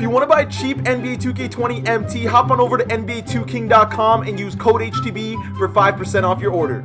If you want to buy cheap NBA 2K20 MT, hop on over to NBA2King.com and use code HTB for 5% off your order.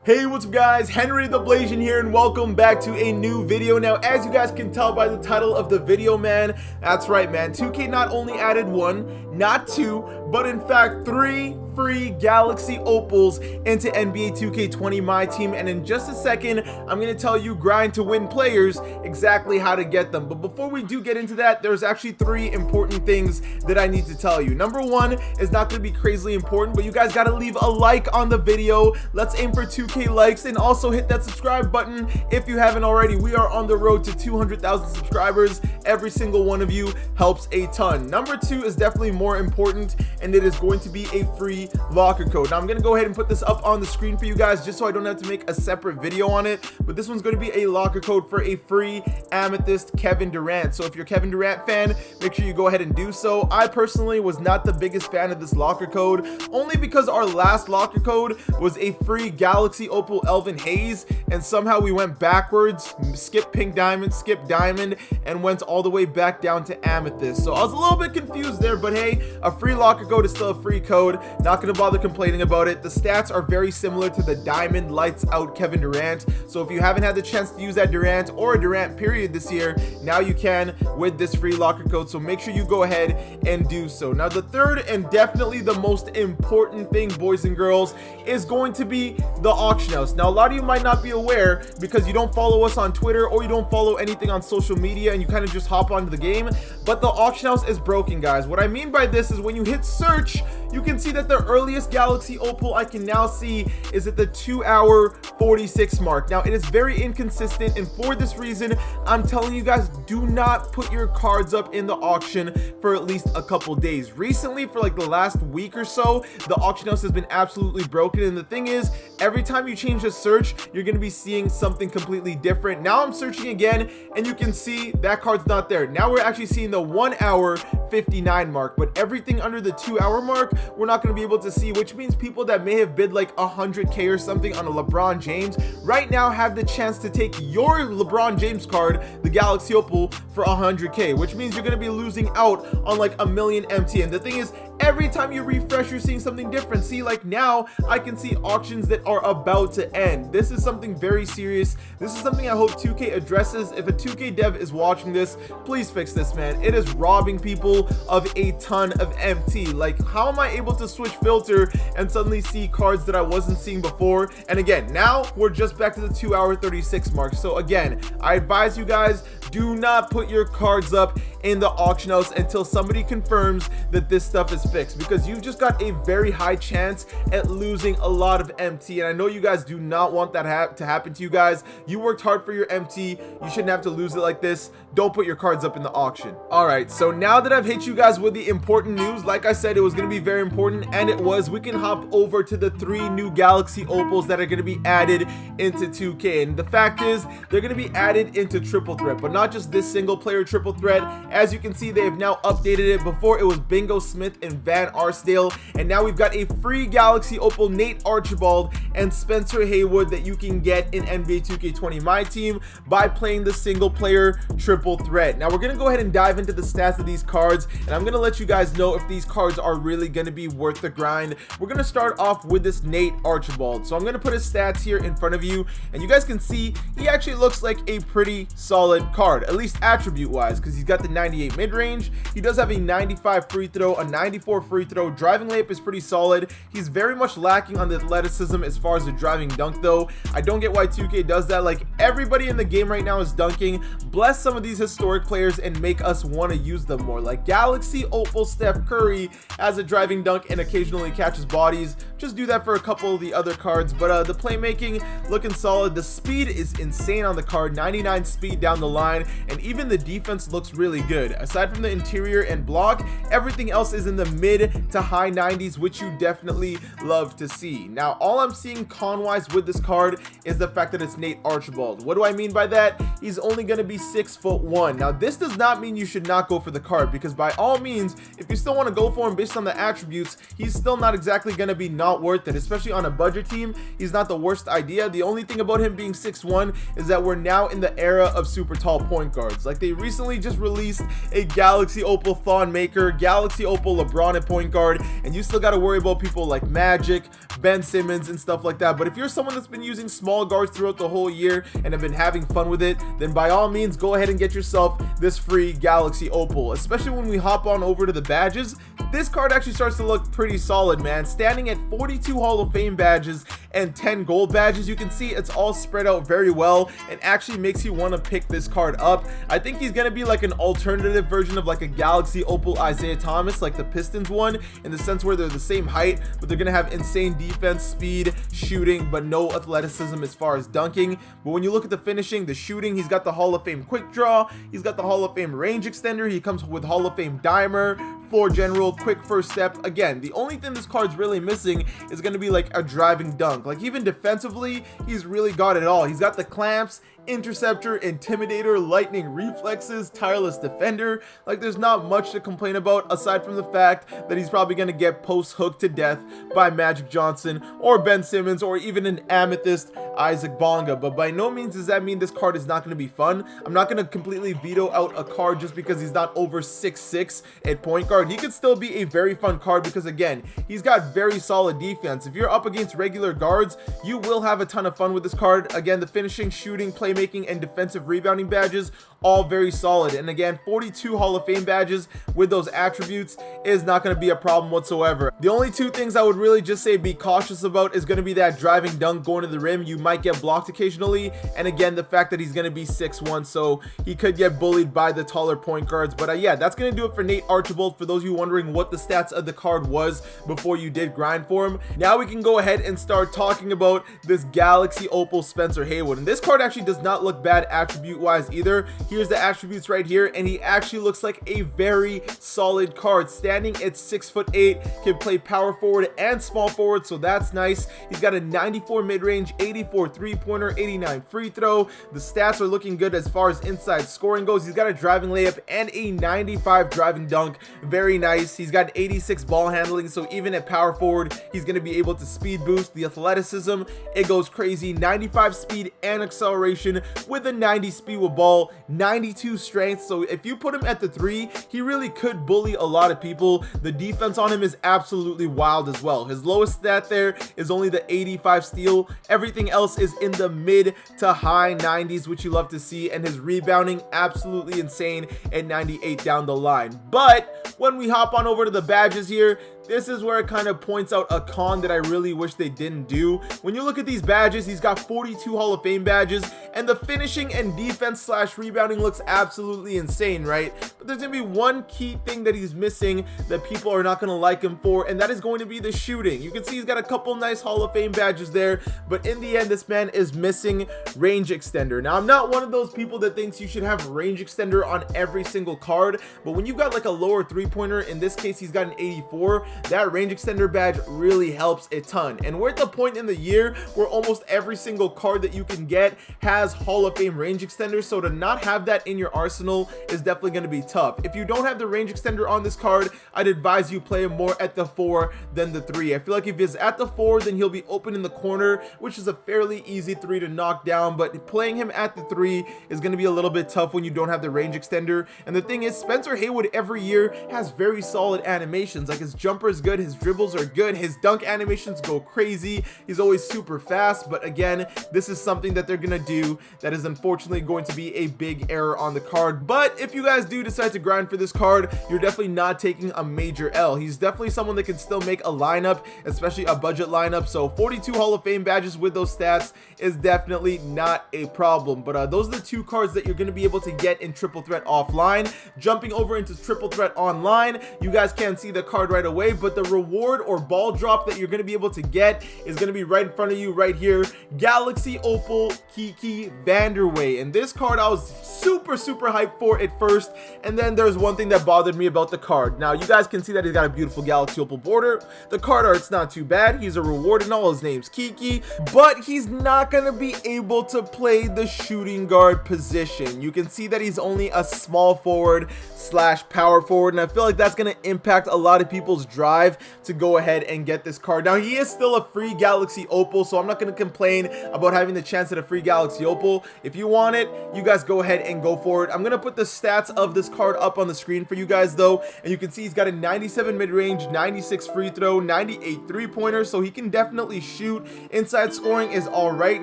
Hey, what's up guys, Henry the Blasian here and welcome back to a new video. Now, as you guys can tell by the title of the video, man, that's right, man, 2K not only added one, not two, but in fact 3 free Galaxy Opals into NBA 2K20 MyTEAM, and in just a second I'm going to tell you grind to win players exactly how to get them. But before we do get into that, there's actually 3 important things that I need to tell you. Number 1 is not going to be crazily important, but you guys got to leave a like on the video. Let's aim for 2K likes, and also hit that subscribe button if you haven't already. We are on the road to 200,000 subscribers. Every single one of you helps a ton. Number 2 is definitely more important, and it is going to be a free locker code. Now I'm gonna go ahead and put this up on the screen for you guys just so I don't have to make a separate video on it, but this one's going to be a locker code for a free Amethyst Kevin Durant. So if you're a Kevin Durant fan, make sure you go ahead and do so. I personally was not the biggest fan of this locker code, only because our last locker code was a free Galaxy Opal Elvin Hayes, and somehow we went backwards, skipped pink diamond, skipped diamond, and went all the way back down to Amethyst. So I was a little bit confused there, but hey, a free locker code is still a free code. Not gonna bother complaining about it. The stats are very similar to the Diamond Lights Out Kevin Durant, so if you haven't had the chance to use that Durant or a Durant period this year, now you can with this free locker code, so make sure you go ahead and do so. Now the third and definitely the most important thing, boys and girls, is going to be the auction house. Now a lot of you might not be aware because you don't follow us on Twitter or you don't follow anything on social media and you kind of just hop onto the game, but the auction house is broken, guys. What I mean by this is when you hit search, you can see that the earliest Galaxy Opal I can now see is at the 2-hour 46 mark. Now it is very inconsistent, and for this reason I'm telling you guys, do not put your cards up in the auction for at least a couple days. Recently, for like the last week or so, the auction house has been absolutely broken, and the thing is, every time you change the search, you're going to be seeing something completely different. Now I'm searching again and you can see that card's not there. Now we're actually seeing the 1-hour 59 mark, but everything under the 2-hour mark we're not going to be able to see, which means people that may have bid like 100k or something on a LeBron James right now have the chance to take your LeBron James card, the Galaxy Opal, for 100k, which means you're going to be losing out on like a million MT. And the thing is, every time you refresh, you're seeing something different. See, like now I can see auctions that are about to end. This is something very serious. This is something I hope 2K addresses. If a 2K dev is watching this, please fix this, man. It is robbing people of a ton of MT. Like, how am I able to switch filter and suddenly see cards that I wasn't seeing before? And again, now we're just back to the 2-hour 36 mark. So again, I advise you guys, do not put your cards up in the auction house until somebody confirms that this stuff is fixed, because you've just got a very high chance at losing a lot of MT, and I know you guys do not want that to happen to you guys. You worked hard for your MT, you shouldn't have to lose it like this. Don't put your cards up in the auction. Alright, so now that I've hit you guys with the important news, like I said, it was going to be very important, and it was. We can hop over to the 3 new Galaxy Opals that are going to be added into 2K, and the fact is, they're going to be added into triple threat, but not just this single player triple threat. As you can see, they have now updated it. Before, it was Bingo Smith and Van Arsdale, and now we've got a free Galaxy Opal Nate Archibald and Spencer Haywood that you can get in NBA 2K20 MyTEAM by playing the single player triple threat. Now we're gonna go ahead and dive into the stats of these cards, and I'm gonna let you guys know if these cards are really gonna be worth the grind. We're gonna start off with this Nate Archibald. So I'm gonna put his stats here in front of you, and you guys can see he actually looks like a pretty solid card, at least attribute wise, because he's got the 98 mid-range. He does have a 95 free throw, a 94 free throw. Driving layup is pretty solid. He's very much lacking on the athleticism as far as the driving dunk though. I don't get why 2K does that. Like, everybody in the game right now is dunking. Bless some of these historic players and make us want to use them more. Like Galaxy Opal Steph Curry has a driving dunk and occasionally catches bodies. Just do that for a couple of the other cards. But the playmaking looking solid. The speed is insane on the card, 99 speed down the line, and even the defense looks really good. Aside from the interior and block, everything else is in the mid to high 90s, which you definitely love to see. Now, all I'm seeing con-wise with this card is the fact that it's Nate Archibald. What do I mean by that? He's only going to be 6'1". Now, this does not mean you should not go for the card, because by all means, if you still want to go for him based on the attributes, he's still not exactly going to be not worth it, especially on a budget team. He's not the worst idea. The only thing about him being 6'1" is that we're now in the era of super tall point guards. Like, they recently just released a Galaxy Opal Thon Maker, Galaxy Opal LeBron at point guard, and you still got to worry about people like Magic, Ben Simmons, and stuff like that. But if you're someone that's been using small guards throughout the whole year and have been having fun with it, then by all means, go ahead and get yourself this free Galaxy Opal. Especially when we hop on over to the badges, this card actually starts to look pretty solid, man. Standing at 42 Hall of Fame badges and 10 gold badges, you can see it's all spread out very well and actually makes you want to pick this card up. I think he's going to be like an alternative version of like a Galaxy Opal Isaiah Thomas, like the Pistons one, in the sense where they're the same height, but they're going to have insane defense, speed, shooting, but no athleticism as far as dunking. But when you look at the finishing, the shooting, he's got the Hall of Fame quick draw, he's got the Hall of Fame range extender, he comes with Hall of Fame dimer, floor general, quick first step. Again, the only thing this card's really missing is going to be like a driving dunk. Like, even defensively, he's really got it all. He's got the clamps, interceptor, intimidator, lightning reflexes, tireless defender. Like, there's not much to complain about aside from the fact that he's probably going to get post hooked to death by Magic Johnson or Ben Simmons or even an amethyst Isaac Bonga. But by no means does that mean this card is not going to be fun. I'm not going to completely veto out a card just because he's not over 6'6" at point guard. He could still be a very fun card because, again, he's got very solid defense. If you're up against regular guards, you will have a ton of fun with this card. Again, the finishing, shooting, playmaking, and defensive rebounding badges, all very solid. And again, 42 Hall of Fame badges with those attributes is not going to be a problem whatsoever. The only two things I would really just say be cautious about is going to be that driving dunk going to the rim. You might get blocked occasionally, and again, the fact that he's going to be 6'1", so he could get bullied by the taller point guards. But yeah, that's going to do it for Nate Archibald. For those of you wondering what the stats of the card was before you did grind for him, now we can go ahead and start talking about this Galaxy Opal Spencer Haywood. And this card actually does not look bad attribute wise either. Here's the attributes right here, and he actually looks like a very solid card. Standing at 6'8", can play power forward and small forward, so that's nice. He's got a 94 mid-range, 84 three-pointer, 89 free throw. The stats are looking good as far as inside scoring goes. He's got a driving layup and a 95 driving dunk. Very nice. He's got 86 ball handling, so even at power forward, he's going to be able to speed boost. The athleticism, it goes crazy. 95 speed and acceleration with a 90 speed with ball, 92 strength. So if you put him at the 3, he really could bully a lot of people. The defense on him is absolutely wild as well. His lowest stat there is only the 85 steal. Everything else is in the mid to high 90s, which you love to see, and his rebounding absolutely insane at 98 down the line. But when we hop on over to the badges here, this is where it kind of points out a con that I really wish they didn't do. When you look at these badges, he's got 42 Hall of Fame badges, and the finishing and defense slash rebounding looks absolutely insane, right? But there's gonna be one key thing that he's missing that people are not gonna like him for, and that is going to be the shooting. You can see he's got a couple nice Hall of Fame badges there, but in the end, this man is missing range extender. Now, I'm not one of those people that thinks you should have range extender on every single card, but when you've got like a lower three-pointer, in this case, he's got an 84, that range extender badge really helps a ton. And we're at the point in the year where almost every single card that you can get has Hall of Fame range extender, so to not have that in your arsenal is definitely going to be tough. If you don't have the range extender on this card, I'd advise you play him more at the 4 than the 3. I feel like if he's at the 4, then he'll be open in the corner, which is a fairly easy 3 to knock down, but playing him at the 3 is going to be a little bit tough when you don't have the range extender. And the thing is, Spencer Haywood every year has very solid animations. Like, his jumper is good, his dribbles are good, his dunk animations go crazy, he's always super fast. But again, this is something that they're gonna do that is unfortunately going to be a big error on the card. But if you guys do decide to grind for this card, you're definitely not taking a major L. He's definitely someone that can still make a lineup, especially a budget lineup. So 42 Hall of Fame badges with those stats is definitely not a problem. But those are the two cards that you're going to be able to get in Triple Threat offline. Jumping over into Triple Threat online, you guys can't see the card right away, but the reward or ball drop that you're going to be able to get is going to be right in front of you right here. Galaxy Opal Kiki Vanderway. And this card I was super hyped for at first, and then there's one thing that bothered me about the card. Now you guys can see that he's got a beautiful Galaxy Opal border. The card art's not too bad. He's a reward and all. His name's Kiki, but he's not going to be able to play the shooting guard position. You can see that he's only a small forward / power forward, and I feel like that's going to impact a lot of people's drive to go ahead and get this card. Now he is still a free Galaxy Opal, so I'm not going to complain about having the chance at a free Galaxy Opal. If you want it, you guys go ahead and go for it. I'm going to put the stats of this card up on the screen for you guys though, and you can see he's got a 97 mid-range, 96 free throw, 98 three-pointer, so he can definitely shoot. Inside scoring is all right.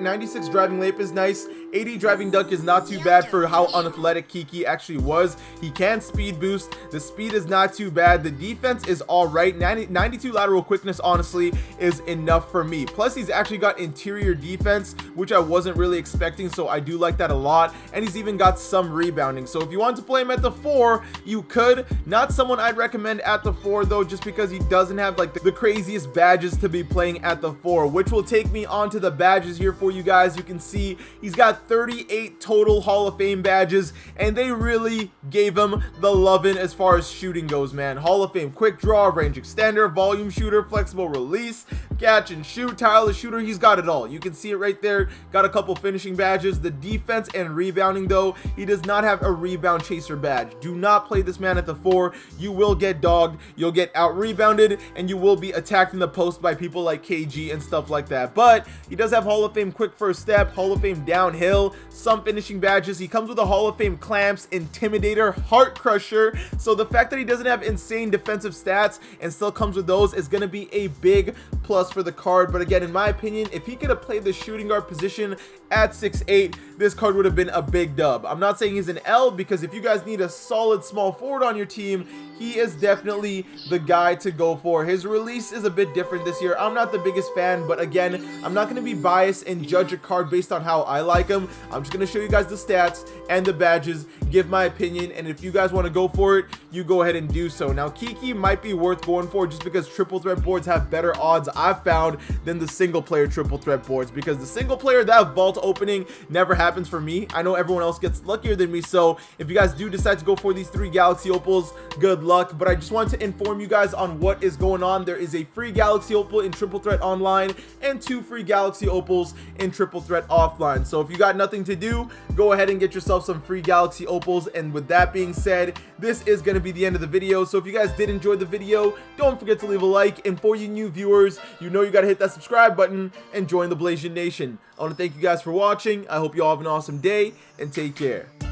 96 driving layup is nice. 80 driving dunk is not too bad for how unathletic Kiki actually was. He can speed boost. The speed is not too bad. The defense is all right. 92 lateral quickness honestly is enough for me. Plus he's actually got interior defense, which I wasn't really expecting, so I do like that a lot. And he's even got some rebounding, so if you want to play him at the 4, you could. Not someone I'd recommend at the 4 though, just because he doesn't have like the craziest badges to be playing at the 4, which will take me on to the badges here for you guys. You can see he's got 38 total Hall of Fame badges, and they really gave him the lovin' as far as shooting goes, man. Hall of Fame quick draw, range extender, volume shooter, flexible release, catch and shoot, tireless shooter. He's got it all. You can see it right there. Got a couple finishing badges. The defense and rebounding though, he does not have a rebound chaser badge. Do not play this man at the 4. You will get dogged, you'll get out rebounded, and you will be attacked in the post by people like KG and stuff like that. But he does have Hall of Fame quick first step, Hall of Fame downhill, some finishing badges. He comes with a Hall of Fame clamps, intimidator, heart crusher. So the fact that he doesn't have insane defensive stats and still comes with those is going to be a big plus for the card. But again, in my opinion, if he could have played the shooting guard position at 6'8", this card would have been a big dub. I'm not saying he's an L, because if you guys need a solid small forward on your team, he is definitely the guy to go for. His release is a bit different this year. I'm not the biggest fan, but again, I'm not going to be biased and judge a card based on how I like him. I'm just going to show you guys the stats and the badges, give my opinion, and if you guys want to go for it, you go ahead and do so. Now Kiki might be worth going for just because triple threat boards have better odds I've found than the single player triple threat boards, because the single player, that vault opening never happens for me. I know everyone else gets luckier than me, so if you guys do decide to go for these 3 Galaxy Opals, good luck. But I just wanted to inform you guys on what is going on. There is a free Galaxy Opal in triple threat online and 2 free Galaxy Opals in triple threat offline. So if you got nothing to do, go ahead and get yourself some free Galaxy Opals. And with that being said, this is going to be the end of the video. So if you guys did enjoy the video, don't forget to leave a like, and for you new viewers, you know you got to hit that subscribe button and join the Blasian Nation. I want to thank you guys for watching. I hope you all have an awesome day, and take care.